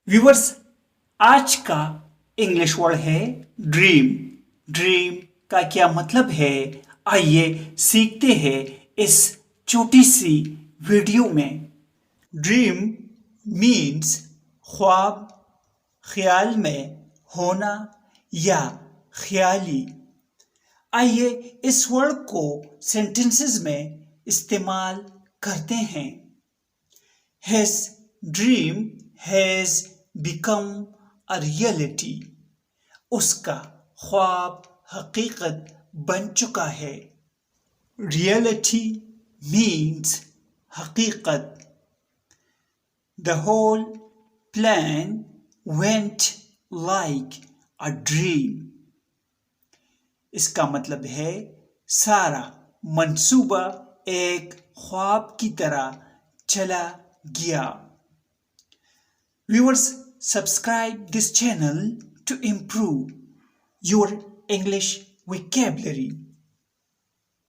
Viewers, आज का English word है ड्रीम। ड्रीम का क्या मतलब है, आइए सीखते हैं इस छोटी सी वीडियो में। ड्रीम मीन्स ख्वाब, ख्याल में होना या ख्याली। आइए इस वर्ड को सेंटेंसेस में इस्तेमाल करते हैं। His dream has become a reality. उसका ख्वाब हकीकत बन चुका है। Reality means हकीकत। The whole plan went like a dream. इसका मतलब है सारा मंसूबा एक ख्वाब की तरह चला गया। Viewers, subscribe this channel to improve your English vocabulary.